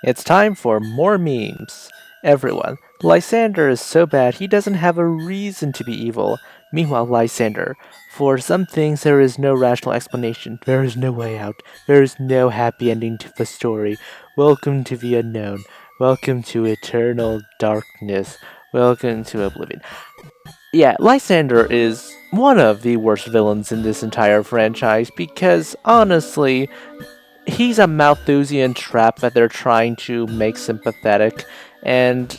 It's time for more memes. Everyone, Lysander is so bad he doesn't have a reason to be evil. Meanwhile, Lysander, for some things there is no rational explanation. There is no way out. There is no happy ending to the story. Welcome to the unknown. Welcome to eternal darkness. Welcome to oblivion. Yeah, Lysander is one of the worst villains in this entire franchise because honestly, he's a Malthusian trap that they're trying to make sympathetic, and,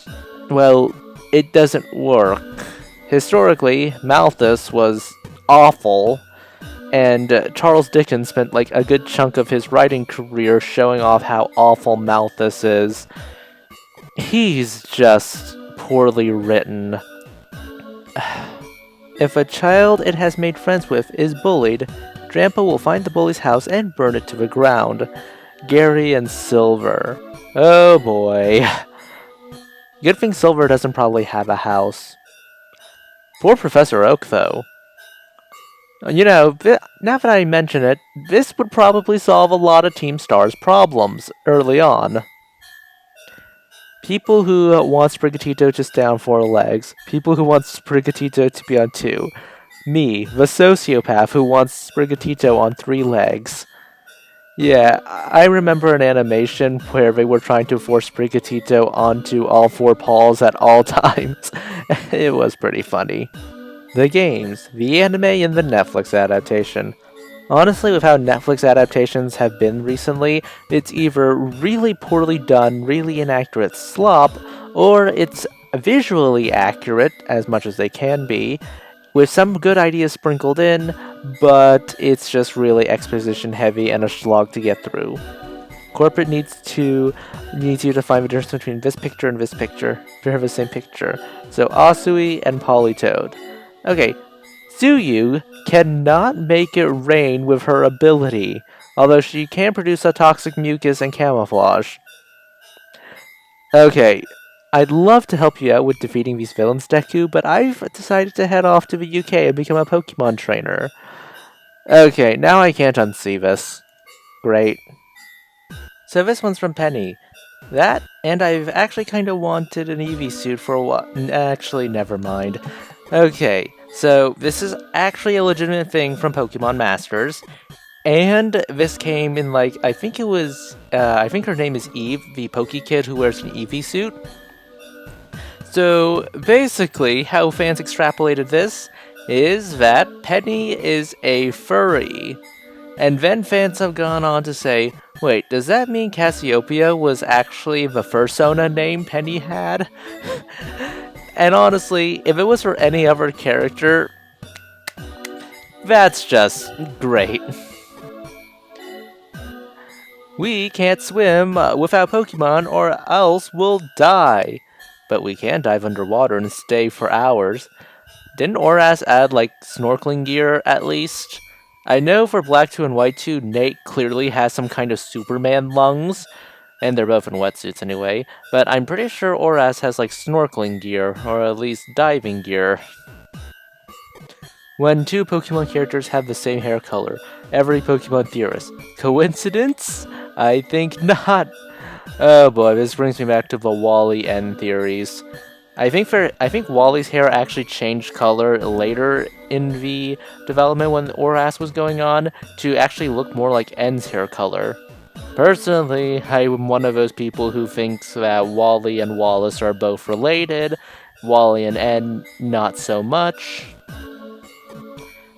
well, it doesn't work. Historically, Malthus was awful, and Charles Dickens spent like a good chunk of his writing career showing off how awful Malthus is. He's just poorly written. If a child it has made friends with is bullied, Drampa will find the bully's house and burn it to the ground. Gary and Silver. Oh boy. Good thing Silver doesn't probably have a house. Poor Professor Oak, though. You know, now that I mention it, this would probably solve a lot of Team Star's problems early on. People who want Sprigatito to stay on 4 legs. People who want Sprigatito to be on 2. Me, the sociopath who wants Sprigatito on 3 legs. Yeah, I remember an animation where they were trying to force Sprigatito onto all 4 paws at all times. It was pretty funny. The games, the anime, and the Netflix adaptation. Honestly, with how Netflix adaptations have been recently, it's either really poorly done, really inaccurate slop, or it's visually accurate, as much as they can be, with some good ideas sprinkled in, but it's just really exposition heavy and a slog to get through. Corporate needs you to find the difference between this picture and this picture. They have the same picture. So Asui and Polytoad. Okay, Tsuyu cannot make it rain with her ability, although she can produce a toxic mucus and camouflage. Okay, I'd love to help you out with defeating these villains, Deku, but I've decided to head off to the UK and become a Pokemon trainer. Okay, now I can't unsee this. Great. So this one's from Penny. That, and I've actually kind of wanted an Eevee suit for a while. Actually, never mind. Okay, so this is actually a legitimate thing from Pokemon Masters. And this came in like, I think her name is Eve, the Pokekid who wears an Eevee suit. So basically, how fans extrapolated this is that Penny is a furry. And then fans have gone on to say, wait, does that mean Cassiopeia was actually the fursona name Penny had? And honestly, if it was for any other character, that's just great. We can't swim without Pokemon or else we'll die. But we can dive underwater and stay for hours. Didn't Oras add like snorkeling gear at least? I know for Black 2 and White 2, Nate clearly has some kind of Superman lungs, and they're both in wetsuits anyway, but I'm pretty sure Oras has like snorkeling gear, or at least diving gear. When 2 Pokemon characters have the same hair color, every Pokemon theorist. Coincidence? I think not. Oh boy, this brings me back to the Wally N theories. I think Wally's hair actually changed color later in the development when Oras was going on to actually look more like N's hair color. Personally, I'm one of those people who thinks that Wally and Wallace are both related, Wally and N not so much.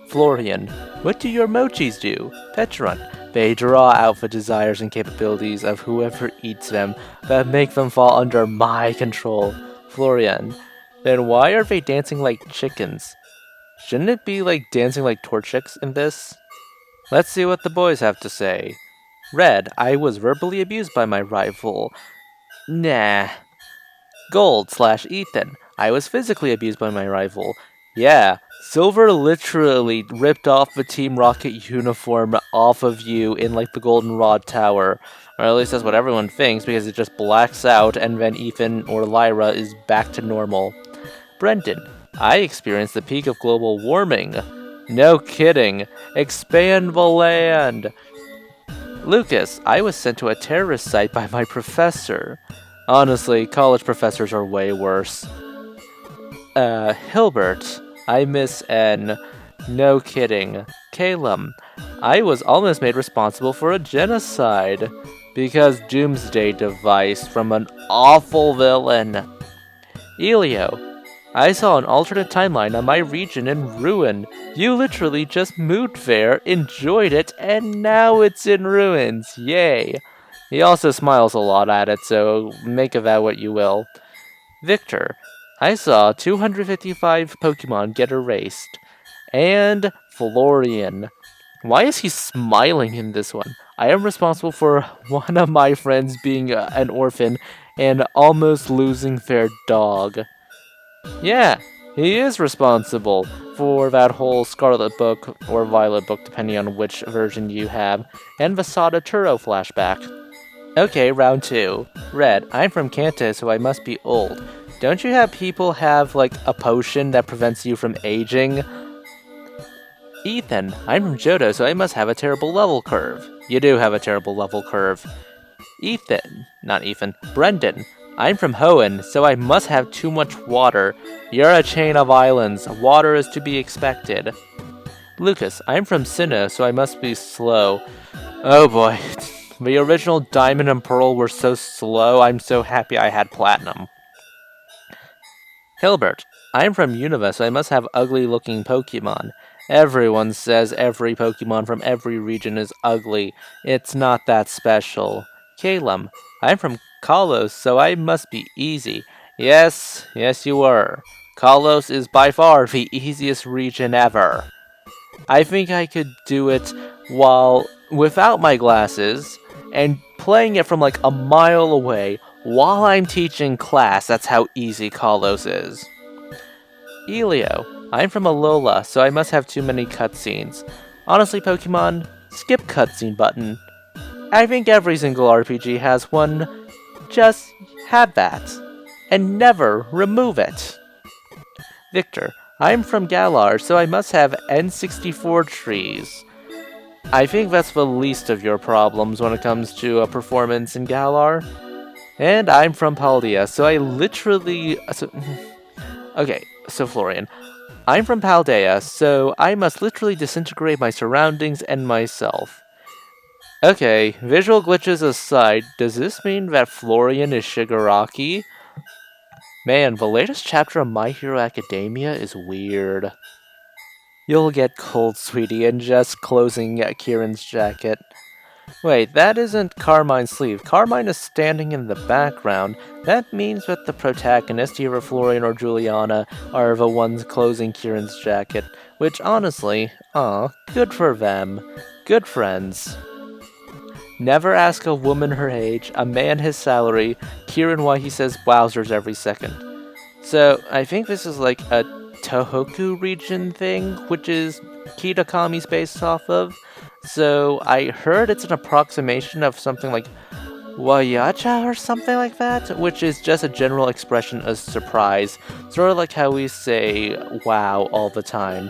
Florian, what do your mochis do? Petron, they draw out the desires and capabilities of whoever eats them that make them fall under my control. Florian, then why are they dancing like chickens? Shouldn't it be like dancing like Torchics in this? Let's see what the boys have to say. Red, I was verbally abused by my rival. Nah. Gold/Ethan, I was physically abused by my rival. Yeah, Silver literally ripped off the Team Rocket uniform off of you in like the Goldenrod Tower. Or at least that's what everyone thinks, because it just blacks out and then Ethan or Lyra is back to normal. Brendan, I experienced the peak of global warming. No kidding. Expand the land. Lucas, I was sent to a terrorist site by my professor. Honestly, college professors are way worse. Hilbert, I miss N. No kidding. Calum, I was almost made responsible for a genocide because Doomsday Device from an awful villain. Elio, I saw an alternate timeline on my region in ruin. You literally just moved there, enjoyed it, and now it's in ruins. Yay. He also smiles a lot at it, so make of that what you will. Victor, I saw 255 Pokemon get erased. And Florian. Why is he smiling in this one? I am responsible for one of my friends being an orphan and almost losing their dog. Yeah, he is responsible for that whole Scarlet book or Violet book, depending on which version you have, and the Sada Turo flashback. Okay, round 2. Red, I'm from Kanto, so I must be old. Don't you have people have, like, a potion that prevents you from aging? Ethan, I'm from Johto, so I must have a terrible level curve. You do have a terrible level curve. Brendan, I'm from Hoenn, so I must have too much water. You're a chain of islands. Water is to be expected. Lucas, I'm from Sinnoh, so I must be slow. Oh boy. The original Diamond and Pearl were so slow, I'm so happy I had Platinum. Hilbert, I'm from Unova, so I must have ugly-looking Pokemon. Everyone says every Pokemon from every region is ugly. It's not that special. Calum, I'm from Kalos, so I must be easy. Yes, you were. Kalos is by far the easiest region ever. I think I could do it without my glasses and playing it from like a mile away while I'm teaching class. That's how easy Kalos is. Elio, I'm from Alola, so I must have too many cutscenes. Honestly, Pokemon, skip cutscene button. I think every single RPG has one. Just have that. And never remove it. Victor, I'm from Galar, so I must have N64 trees. I think that's the least of your problems when it comes to a performance in Galar. And I'm from Paldea, so I literally... Okay, so Florian. I'm from Paldea, so I must literally disintegrate my surroundings and myself. Okay, visual glitches aside, does this mean that Florian is Shigaraki? Man, the latest chapter of My Hero Academia is weird. You'll get cold, sweetie, and just closing Kieran's jacket. Wait, that isn't Carmine's sleeve. Carmine is standing in the background. That means that the protagonists, either Florian or Juliana, are the ones closing Kieran's jacket. Which, honestly, good for them. Good friends. Never ask a woman her age, a man his salary, Kieran why he says wowzers every second. So, I think this is like a Tohoku region thing, which is Kitakami's based off of. So I heard it's an approximation of something like Wayacha or something like that, which is just a general expression of surprise, sort of like how we say wow all the time.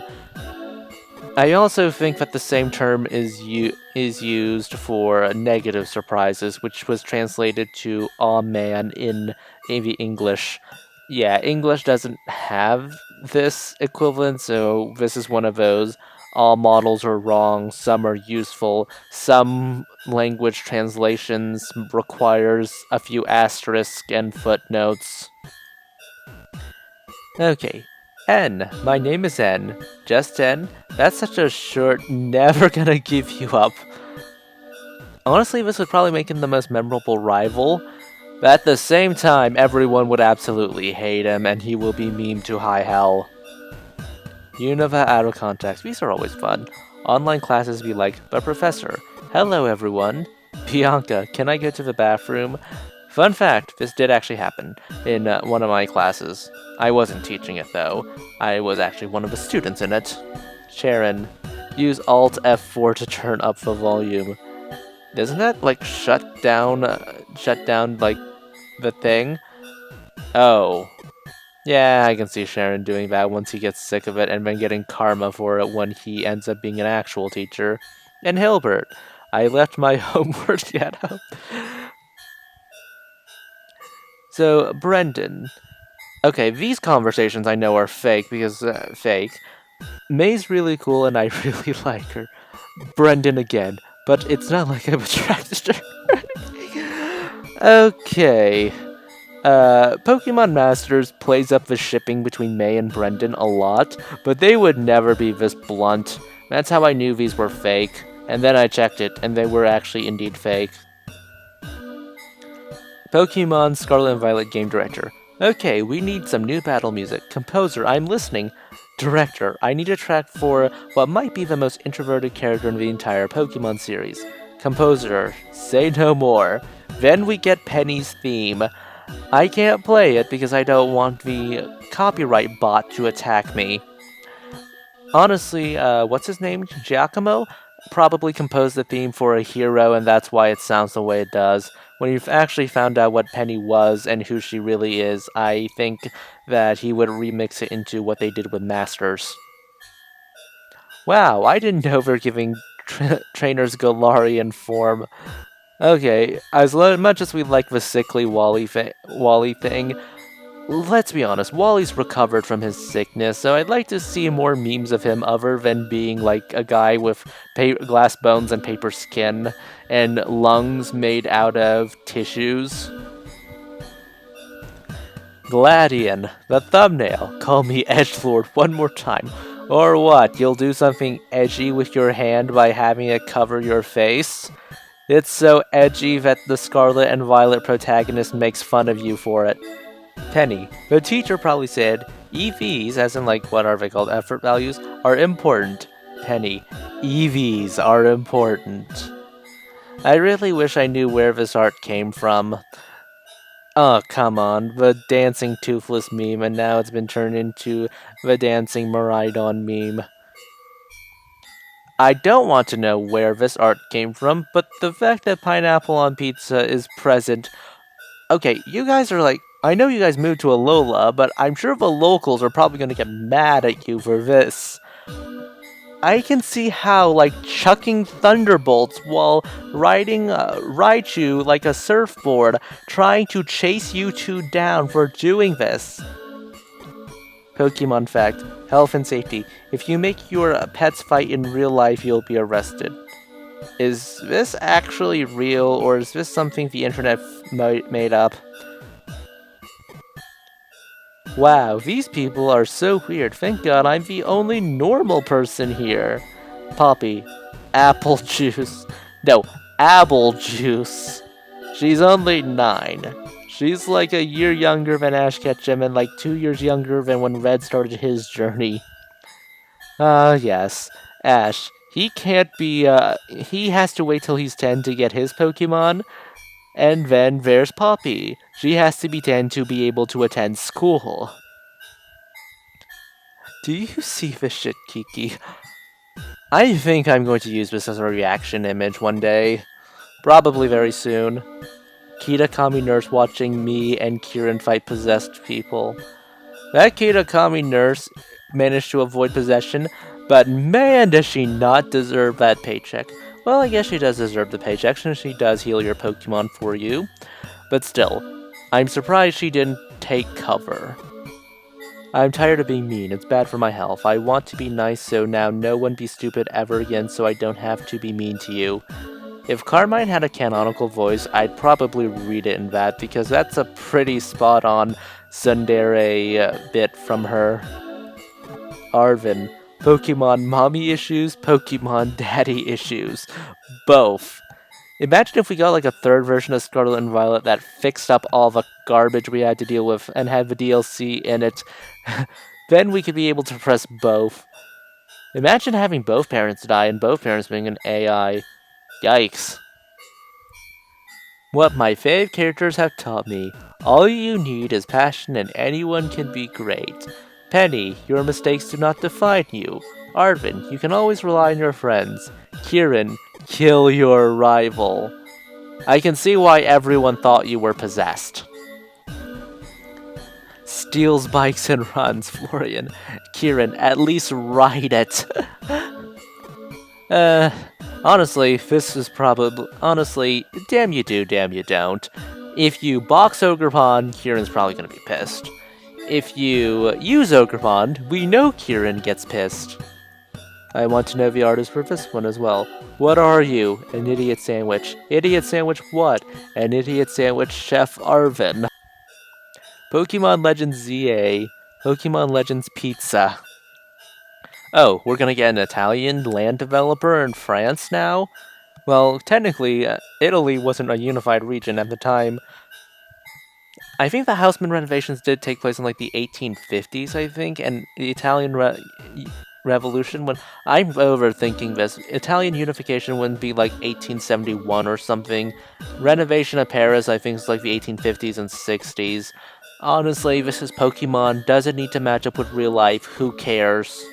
I also think that the same term is used for negative surprises, which was translated to "aw man" in the English. Yeah, English doesn't have this equivalent, so this is one of those. All models are wrong, some are useful, some language translations requires a few asterisks and footnotes. Okay, N. My name is N. Just N? That's such a short, never gonna give you up. Honestly, this would probably make him the most memorable rival, but at the same time, everyone would absolutely hate him and he will be memed to high hell. Unova out of context. These are always fun. Online classes be like, but professor, hello everyone. Bianca, can I go to the bathroom? Fun fact, this did actually happen in one of my classes. I wasn't teaching it though. I was actually one of the students in it. Sharon, use Alt F4 to turn up the volume. Doesn't that like shut down like the thing? Oh. Yeah, I can see Sharon doing that once he gets sick of it and then getting karma for it when he ends up being an actual teacher. And Hilbert, I left my homework at home. So, Brendan. Okay, these conversations I know are fake because, fake. May's really cool and I really like her. Brendan again, but it's not like I'm attracted to her. Okay. Pokemon Masters plays up the shipping between May and Brendan a lot, but they would never be this blunt. That's how I knew these were fake. And then I checked it, and they were actually indeed fake. Pokemon Scarlet and Violet game director. Okay, we need some new battle music. Composer, I'm listening. Director, I need a track for what might be the most introverted character in the entire Pokemon series. Composer, say no more. Then we get Penny's theme. I can't play it because I don't want the copyright bot to attack me. Honestly, what's his name? Giacomo? Probably composed the theme for a hero, and that's why it sounds the way it does. When you've actually found out what Penny was and who she really is, I think that he would remix it into what they did with Masters. Wow, I didn't know they're giving trainers Galarian form. Okay, as much as we like the sickly Wally thing, let's be honest, Wally's recovered from his sickness, so I'd like to see more memes of him other than being like a guy with glass bones and paper skin and lungs made out of tissues. Gladian, the thumbnail. Call me Edgelord one more time. Or what, you'll do something edgy with your hand by having it cover your face? It's so edgy that the Scarlet and Violet protagonist makes fun of you for it. Penny, the teacher probably said, EVs, as in like, what are they called, effort values, are important. Penny, EVs are important. I really wish I knew where this art came from. Oh, come on, the dancing toothless meme, and now it's been turned into the dancing Miraidon meme. I don't want to know where this art came from, but the fact that pineapple on pizza is present... Okay, you guys are like... I know you guys moved to Alola, but I'm sure the locals are probably going to get mad at you for this. I can see how, like, chucking thunderbolts while riding Raichu like a surfboard, trying to chase you two down for doing this. Pokemon fact, health and safety. If you make your pets fight in real life, you'll be arrested. Is this actually real, or is this something the internet made up? Wow, these people are so weird. Thank God I'm the only normal person here. Poppy. Apple juice. No, apple juice. She's only 9. She's like a year younger than Ash Ketchum and like 2 years younger than when Red started his journey. Yes. Ash. He can't be, he has to wait till he's 10 to get his Pokemon. And then there's Poppy. She has to be 10 to be able to attend school. Do you see this shit, Kiki? I think I'm going to use this as a reaction image one day. Probably very soon. Kitakami nurse watching me and Kieran fight possessed people. That Kitakami nurse managed to avoid possession, but man does she not deserve that paycheck. Well, I guess she does deserve the paycheck since she does heal your Pokemon for you. But still, I'm surprised she didn't take cover. I'm tired of being mean, it's bad for my health. I want to be nice so now no one be stupid ever again so I don't have to be mean to you. If Carmine had a canonical voice, I'd probably read it in that because that's a pretty spot-on tsundere bit from her. Arvin. Pokemon mommy issues, Pokemon daddy issues. Both. Imagine if we got like a third version of Scarlet and Violet that fixed up all the garbage we had to deal with and had the DLC in it. Then we could be able to press both. Imagine having both parents die and both parents being an AI. Yikes. What my fave characters have taught me. All you need is passion and anyone can be great. Penny, your mistakes do not define you. Arvin, you can always rely on your friends. Kieran, kill your rival. I can see why everyone thought you were possessed. Steals bikes and runs, Florian. Kieran, at least ride it. Honestly, this is probably... Honestly, damn you do, damn you don't. If you box Ogerpon, Kieran's probably gonna be pissed. If you use Ogerpon, we know Kieran gets pissed. I want to know the artist for this one as well. What are you? An idiot sandwich. Idiot sandwich what? An idiot sandwich Chef Arvin. Pokemon Legends ZA. Pokemon Legends Pizza. Oh, we're gonna get an Italian land developer in France now? Well, technically, Italy wasn't a unified region at the time. I think the Houseman renovations did take place in like the 1850s, I think, and the Italian Revolution, when I'm overthinking this, Italian unification wouldn't be like 1871 or something. Renovation of Paris, I think, is like the 1850s and 60s. Honestly, this is Pokemon, doesn't need to match up with real life, who cares?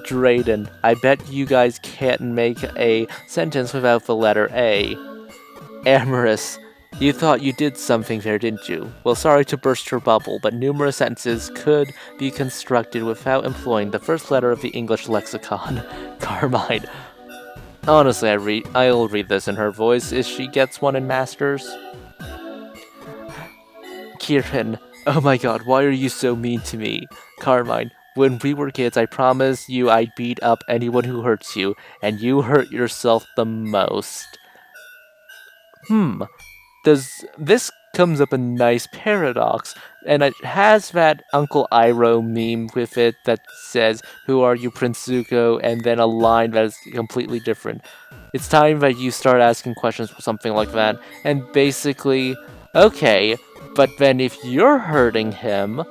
Drayden, I bet you guys can't make a sentence without the letter A. Amorous, you thought you did something there, didn't you? Well, sorry to burst your bubble, but numerous sentences could be constructed without employing the first letter of the English lexicon. Carmine. Honestly, I'll read this in her voice if she gets one in Masters. Kieran, oh my god, why are you so mean to me? Carmine, when we were kids, I promised you I'd beat up anyone who hurts you, and you hurt yourself the most. This comes up a nice paradox, and it has that Uncle Iroh meme with it that says, "Who are you, Prince Zuko?" and then a line that is completely different. It's time that you start asking questions for something like that, and basically, okay, but then if you're hurting him,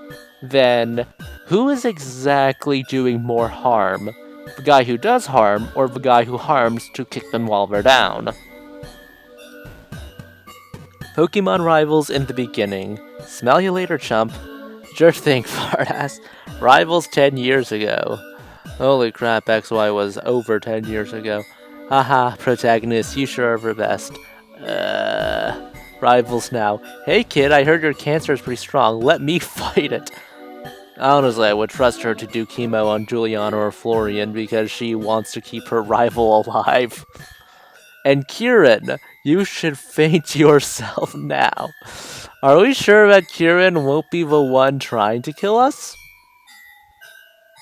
then who is exactly doing more harm? The guy who does harm, or the guy who harms to kick them while they're down? Pokemon rivals in the beginning. Smell you later, chump. Sure thing, fartass. Rivals 10 years ago. Holy crap, XY was over 10 years ago. Haha, protagonist, you sure are the best. Rivals now. Hey kid, I heard your cancer is pretty strong. Let me fight it. Honestly, I would trust her to do chemo on Juliana or Florian because she wants to keep her rival alive. And Kieran, you should faint yourself now. Are we sure that Kieran won't be the one trying to kill us?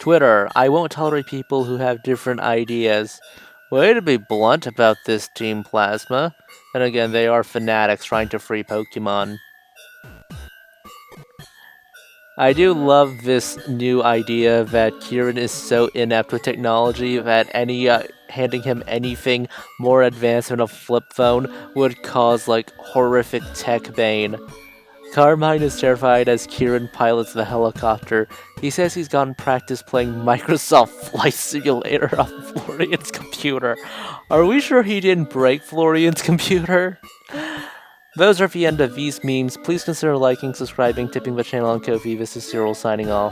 Twitter, I won't tolerate people who have different ideas. Way to be blunt about this, Team Plasma. And again, they are fanatics trying to free Pokemon. I do love this new idea that Kieran is so inept with technology that handing him anything more advanced than a flip phone would cause like horrific tech bane. Carmine is terrified as Kieran pilots the helicopter. He says he's gotten practice playing Microsoft Flight Simulator on Florian's computer. Are we sure he didn't break Florian's computer? Those are the end of these memes. Please consider liking, subscribing, tipping the channel on Ko-fi. This is Cyril signing off.